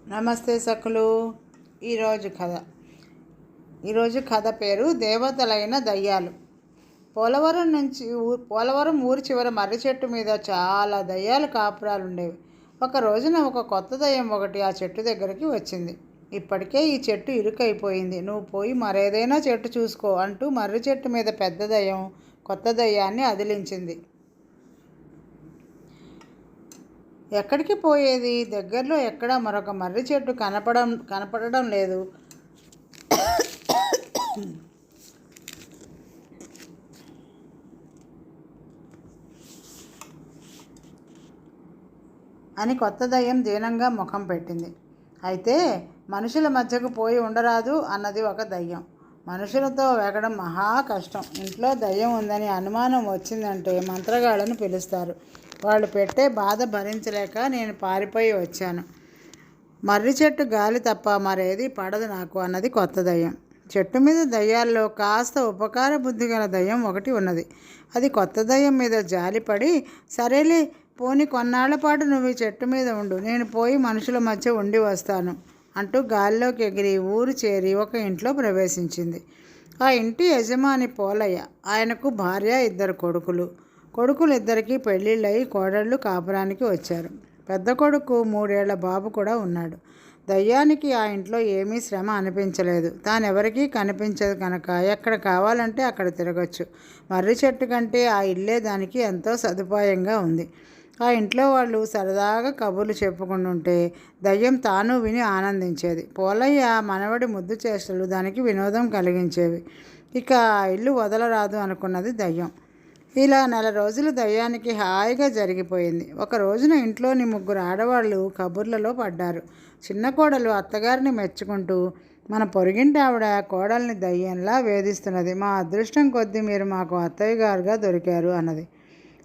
నమస్తే సకులు. ఈరోజు కథ పేరు దేవతలైన దయ్యాలు. పోలవరం ఊరి చివర మర్రి చెట్టు మీద చాలా దయ్యాలు కాపురాలుండేవి. ఒక రోజున ఒక కొత్త దయ్యం ఒకటి ఆ చెట్టు దగ్గరికి వచ్చింది. ఇప్పటికే ఈ చెట్టు ఇరుకైపోయింది, నువ్వు పోయి మరేదైనా చెట్టు చూసుకో అంటూ మర్రి చెట్టు మీద పెద్ద దయ్యం కొత్త దయ్యాన్ని అదిలించింది. ఎక్కడికి పోయేది? దగ్గరలో ఎక్కడా మరొక మర్రి చెట్టు కనపడడం లేదు. అని కొత్త దయ్యం దీనంగా ముఖం పెట్టింది. అయితే మనుషుల మధ్యకు పోయి ఉండరాదు అన్నది ఒక దయ్యం. మనుషులతో వెగడం మహా కష్టం. ఇంట్లో దయ్యం ఉందని అనుమానం వచ్చిందంటే మంత్రగాళ్ళను పిలుస్తారు. వాళ్ళు పెట్టే బాధ భరించలేక నేను పారిపోయి వచ్చాను. మర్రి చెట్టు గాలి తప్ప మరేది పడదు నాకు అన్నది కొత్త దయ్యం. చెట్టు మీద దయ్యాల్లో కాస్త ఉపకార బుద్ధి గల దయ్యం ఒకటి ఉన్నది. అది కొత్త దయ్యం మీద జాలిపడి, సరేలే పోని కొన్నాళ్ల పాటు నువ్వు ఈ చెట్టు మీద ఉండు, నేను పోయి మనుషుల మధ్య ఉండి వస్తాను అంటూ గాల్లోకి ఎగిరి ఊరు చేరి ఒక ఇంట్లో ప్రవేశించింది. ఆ ఇంటి యజమాని పోలయ్య. ఆయనకు భార్య, 2 కొడుకులిద్దరికీ పెళ్ళిళ్ళయి కోడళ్ళు కాపురానికి వచ్చారు. పెద్ద కొడుకు 3 ఏళ్ల బాబు కూడా ఉన్నాడు. దయ్యానికి ఆ ఇంట్లో ఏమీ శ్రమ అనిపించలేదు. తానెవరికీ కనిపించదు కనుక ఎక్కడ కావాలంటే అక్కడ తిరగచ్చు. మర్రి చెట్టు కంటే ఆ ఇల్లే దానికి ఎంతో సదుపాయంగా ఉంది. ఆ ఇంట్లో వాళ్ళు సరదాగా కబుర్లు చెప్పుకుంటుంటే దయ్యం తాను విని ఆనందించేది. పోలయ్య మనవడి ముద్దు చేష్టలు దానికి వినోదం కలిగించేవి. ఇక ఆ ఇల్లు వదలరాదు అనుకున్నది దయ్యం. ఇలా 4 రోజులు దయ్యానికి హాయిగా జరిగిపోయింది. ఒక రోజున ఇంట్లోని 3 ఆడవాళ్ళు కబుర్లలో పడ్డారు. చిన్న కోడలు అత్తగారిని మెచ్చుకుంటూ, మన పొరుగింటి ఆవిడ కోడల్ని దయ్యంలా వేధిస్తున్నది, మా అదృష్టం కొద్దీ మీరు మాకు అత్తయ్య గారుగా దొరికారు అన్నది.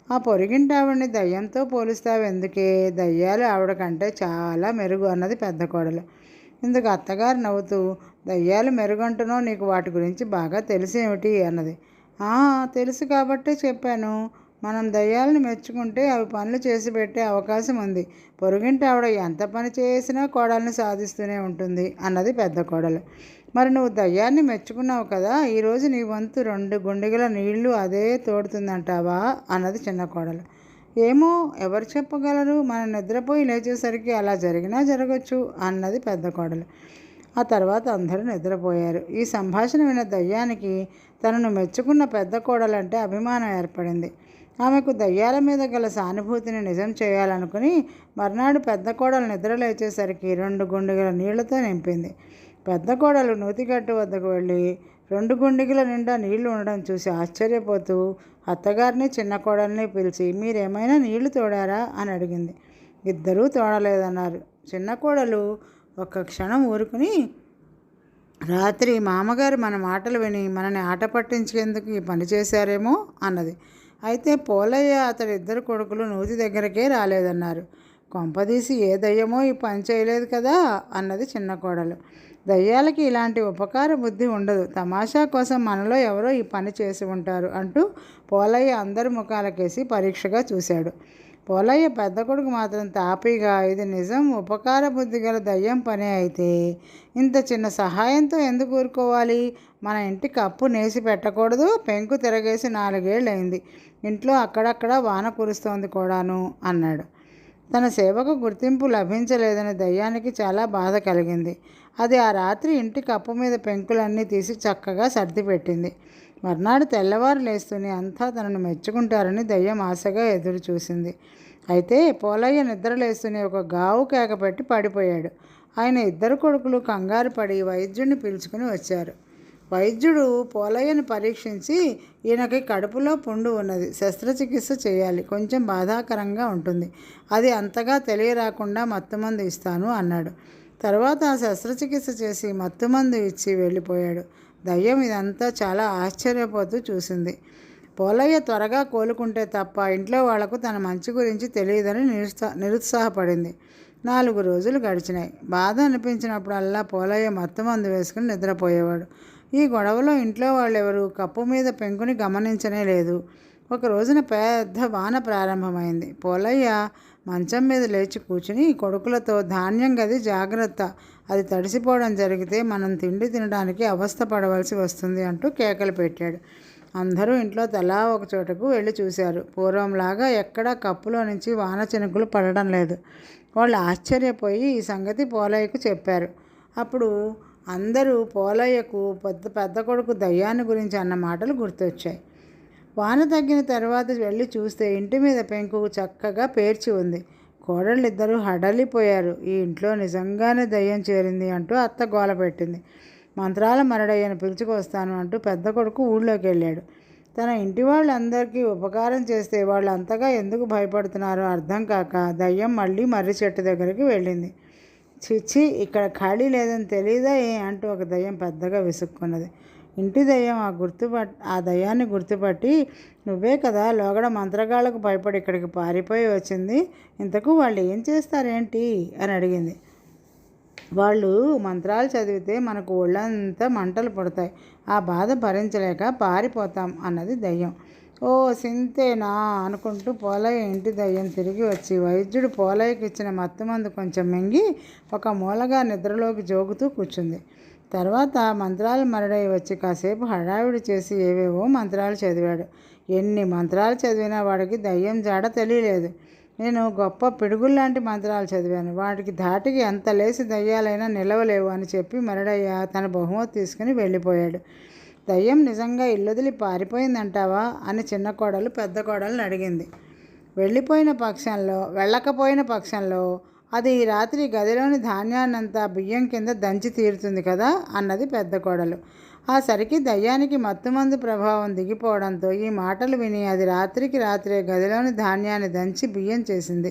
ఆ పొరుగింటి ఆవిడని దయ్యంతో పోలుస్తావెందుకే, దయ్యాలు ఆవిడ కంటే చాలా మెరుగు అన్నది పెద్ద కోడలు. ఇందుకు అత్తగారు నవ్వుతూ, దయ్యాలు మెరుగంటున్నావు, నీకు వాటి గురించి బాగా తెలిసేమిటి అన్నది. తెలుసు కాబట్టే చెప్పాను. మనం దయ్యాలను మెచ్చుకుంటే అవి పనులు చేసి పెట్టే అవకాశం ఉంది. పొరుగింటి ఆవిడ ఎంత పని చేసినా కోడల్ని సాధిస్తూనే ఉంటుంది అన్నది పెద్ద కోడలు. మరి నువ్వు దయ్యాన్ని మెచ్చుకున్నావు కదా, ఈరోజు నీ వంతు 2 గుండిగల నీళ్లు అదే తోడుతుందంటావా అన్నది చిన్న కోడలు. ఏమో, ఎవరు చెప్పగలరు, మనం నిద్రపోయి లేచేసరికి అలా జరిగినా జరగచ్చు అన్నది పెద్ద కోడలు. ఆ తర్వాత అందరూ నిద్రపోయారు. ఈ సంభాషణ విన్న దయ్యానికి తనను మెచ్చుకున్న పెద్ద కోడలంటే అభిమానం ఏర్పడింది. ఆమెకు దయ్యాల మీద గల సానుభూతిని నిజం చేయాలనుకుని మర్నాడు పెద్ద కోడలు నిద్ర లేచేసరికి 2 గుండిగల నీళ్లతో నింపింది. పెద్ద కోడలు నూతిగట్టు వద్దకు వెళ్ళి 2 గుండిగల నిండా నీళ్లు ఉండడం చూసి ఆశ్చర్యపోతూ అత్తగారిని చిన్న కోడల్ని పిలిచి, మీరేమైనా నీళ్లు తోడారా అని అడిగింది. ఇద్దరూ తోడలేదన్నారు. చిన్న కోడలు ఒక్క క్షణం ఊరుకుని, రాత్రి మామగారు మన మాటలు విని మనని ఆట పట్టించేందుకు ఈ పని చేశారేమో అన్నది. అయితే పోలయ్య అతడి 2 కొడుకులు నూతి దగ్గరకే రాలేదన్నారు. కొంపదీసి ఏ దయ్యమో ఈ పని చేయలేదు కదా అన్నది చిన్న కోడలు. దయ్యాలకి ఇలాంటి ఉపకార బుద్ధి ఉండదు, తమాషా కోసం మనలో ఎవరో ఈ పని చేసి ఉంటారు అంటూ పోలయ్య అందరి ముఖాలకేసి పరీక్షగా చూశాడు. పోలయ్య పెద్ద కొడుకు మాత్రం తాపీగా, ఇది నిజం ఉపకార బుద్ధి గల దయ్యం పని అయితే ఇంత చిన్న సహాయంతో ఎందుకు ఊరుకోవాలి, మన ఇంటికి అప్పు నేసి పెట్టకూడదు, పెంకు తిరగేసి 4 ఏళ్ళయింది, ఇంట్లో అక్కడక్కడ వాన కురుస్తోంది కూడాను అన్నాడు. తన సేవకు గుర్తింపు లభించలేదని దయ్యానికి చాలా బాధ కలిగింది. అది ఆ రాత్రి ఇంటి కప్పు మీద పెంకులన్నీ తీసి చక్కగా సర్దిపెట్టింది. మర్నాడు తెల్లవారు లేస్తూనే అంతా తనను మెచ్చుకుంటారని దయ్యం ఆశగా ఎదురు చూసింది. అయితే పోలయ్య నిద్ర లేస్తూనే ఒక గావు కేక పెట్టి పడిపోయాడు. ఆయన 2 కొడుకులు కంగారు పడి వైద్యుడిని పిలుచుకుని వచ్చారు. వైద్యుడు పోలయ్యను పరీక్షించి, ఈయనకి కడుపులో పుండు ఉన్నది, శస్త్రచికిత్స చేయాలి, కొంచెం బాధాకరంగా ఉంటుంది, అది అంతగా తెలియరాకుండా మత్తుమందు ఇస్తాను అన్నాడు. తర్వాత ఆ శస్త్రచికిత్స చేసి మత్తుమందు ఇచ్చి వెళ్ళిపోయాడు. దయ్యం ఇదంతా చాలా ఆశ్చర్యపోతూ చూసింది. పోలయ్య త్వరగా కోలుకుంటే తప్ప ఇంట్లో వాళ్లకు తన మంచి గురించి తెలియదని నిరుత్సాహపడింది. 4 రోజులు గడిచినాయి. బాధ అనిపించినప్పుడల్లా పోలయ్య మత్తుమందు వేసుకుని నిద్రపోయేవాడు. ఈ గొడవలో ఇంట్లో వాళ్ళెవరూ కప్పు మీద పెంకుని గమనించనే లేదు. ఒక రోజున పెద్ద వాన ప్రారంభమైంది. పోలయ్య మంచం మీద లేచి కూర్చుని కొడుకులతో ధాన్యం గది జాగ్రత్త, అది తడిసిపోవడం జరిగితే మనం తిండి తినడానికి అవస్థ పడవలసి వస్తుంది అంటూ కేకలు పెట్టాడు. అందరూ ఇంట్లో తలా ఒక చోటకు వెళ్ళి చూశారు. పూర్వంలాగా ఎక్కడా కప్పులో నుంచి వాన చినుకులు పడడం లేదు. వాళ్ళు ఆశ్చర్యపోయి ఈ సంగతి పోలయ్యకు చెప్పారు. అప్పుడు అందరూ పోలయ్యకు పెద్ద కొడుకు దయ్యాన్ని గురించి అన్న మాటలు గుర్తొచ్చాయి. వాన తగ్గిన తర్వాత వెళ్ళి చూస్తే ఇంటి మీద పెంకు చక్కగా పేర్చి ఉంది. కోడళ్ళిద్దరూ హడలిపోయారు. ఈ ఇంట్లో నిజంగానే దయ్యం చేరింది అంటూ అత్త గోల పెట్టింది. మంత్రాల మరడయ్యను పిలుచుకొస్తాను అంటూ పెద్ద కొడుకు ఊళ్ళోకి వెళ్ళాడు. తన ఇంటి వాళ్ళందరికీ ఉపకారం చేస్తే వాళ్ళు అంతగా ఎందుకు భయపడుతున్నారో అర్థం కాక దయ్యం మళ్ళీ మర్రి చెట్టు దగ్గరికి వెళ్ళింది. చిచ్చి, ఇక్కడ ఖాళీ లేదని తెలియదా అంటూ ఒక దయ్యం పెద్దగా విసుక్కున్నది. ఇంటి దయ్యం ఆ దయ్యాన్ని గుర్తుపట్టి, నువ్వే కదా లోగడ మంత్రగాళ్లకు భయపడి ఇక్కడికి పారిపోయి వచ్చింది, ఇంతకు వాళ్ళు ఏం చేస్తారేంటి అని అడిగింది. వాళ్ళు మంత్రాలు చదివితే మనకు ఒళ్ళంతా మంటలు పుడతాయి, ఆ బాధ భరించలేక పారిపోతాం అన్నది దయ్యం. ఓ సింతేనా అనుకుంటూ పోలయ్య ఇంటి దయ్యం తిరిగి వచ్చి వైద్యుడు పోలయ్యకి ఇచ్చిన మత్తుమందు కొంచెం మింగి ఒక మూలగా నిద్రలోకి జోగుతూ కూర్చుంది. తర్వాత మంత్రాలు మరడై వచ్చి కాసేపు హడావిడి చేసి ఏవేవో మంత్రాలు చదివాడు. ఎన్ని మంత్రాలు చదివినా వాడికి దయ్యం జాడ తెలియలేదు. నేను గొప్ప పిడుగుల్లాంటి మంత్రాలు చదివాను, వాటికి ధాటికి ఎంత లేసి దయ్యాలైనా నిలవలేవు అని చెప్పి మరడయ్య తన బహుమతి తీసుకుని వెళ్ళిపోయాడు. దయ్యం నిజంగా ఇల్లొదిలి పారిపోయిందంటావా అని చిన్న కోడలు పెద్ద కోడలను అడిగింది. వెళ్ళకపోయిన పక్షంలో అది ఈ రాత్రి గదిలోని ధాన్యాన్నంతా బియ్యం కింద దంచి తీరుతుంది కదా అన్నది పెద్ద కోడలు. ఆ సరికి దయ్యానికి మత్తుమందు ప్రభావం దిగిపోవడంతో ఈ మాటలు విని అది రాత్రికి రాత్రే గదిలోని ధాన్యాన్ని దంచి బియ్యం చేసింది.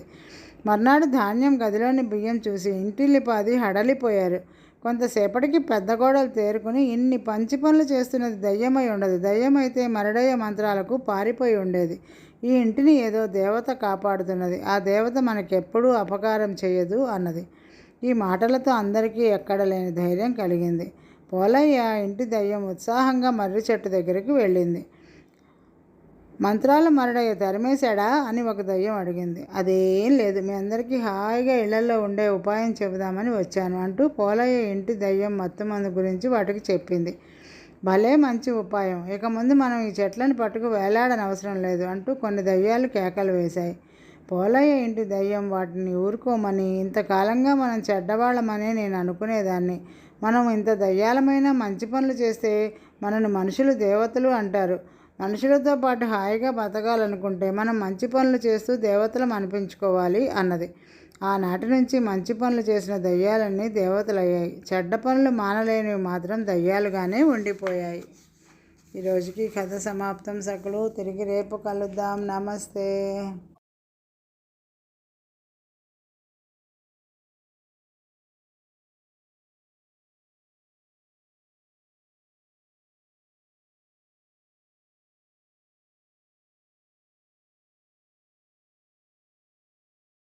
మర్నాడు ధాన్యం గదిలోని బియ్యం చూసి ఇంటిల్లిపాది హడలిపోయారు. కొంతసేపటికి పెద్ద కోడలు తేరుకుని, ఇన్ని పంచి పనులు చేస్తున్నది దయ్యమై ఉండదు, దయ్యమైతే మరడయ్య మంత్రాలకు పారిపోయి ఉండేది. ఈ ఇంటిని ఏదో దేవత కాపాడుతున్నది, ఆ దేవత మనకెప్పుడూ అపకారం చేయదు అన్నది. ఈ మాటలతో అందరికీ ఎక్కడలేని ధైర్యం కలిగింది. పోలయ్య ఇంటి దయ్యం ఉత్సాహంగా మర్రి చెట్టు దగ్గరికి వెళ్ళింది. మంత్రాల మరడయ్య తరిమేశాడా అని ఒక దయ్యం అడిగింది. అదేం లేదు, మీ అందరికీ హాయిగా ఇళ్లలో ఉండే ఉపాయం చెబుదామని వచ్చాను అంటూ పోలయ్య ఇంటి దయ్యం మత్తుమందు గురించి వాటికి చెప్పింది. భలే మంచి ఉపాయం, ఇక ముందు మనం ఈ చెట్లను పట్టుకు వేలాడనవసరం లేదు అంటూ కొన్ని దయ్యాలు కేకలు వేశాయి. పోలయ్య ఇంటి దయ్యం వాటిని ఊరుకోమని, ఇంతకాలంగా మనం చెడ్డవాళ్ళమనే నేను అనుకునేదాన్ని, మనం ఇంత దయ్యాలమైన మంచి పనులు చేస్తే మనను మనుషులు దేవతలు అంటారు, మనుషులతో పాటు హాయిగా బతకాలనుకుంటే మనం మంచి పనులు చేస్తూ దేవతలం అనిపించుకోవాలి అన్నది. ఆనాటి నుంచి మంచి పనులు చేసిన దయ్యాలన్నీ దేవతలయ్యాయి, చెడ్డ పనులు మానలేనివి మాత్రం దయ్యాలుగానే ఉండిపోయాయి. ఈరోజుకి కథ సమాప్తం సకులు. తిరిగి రేపు కలుద్దాం. నమస్తే.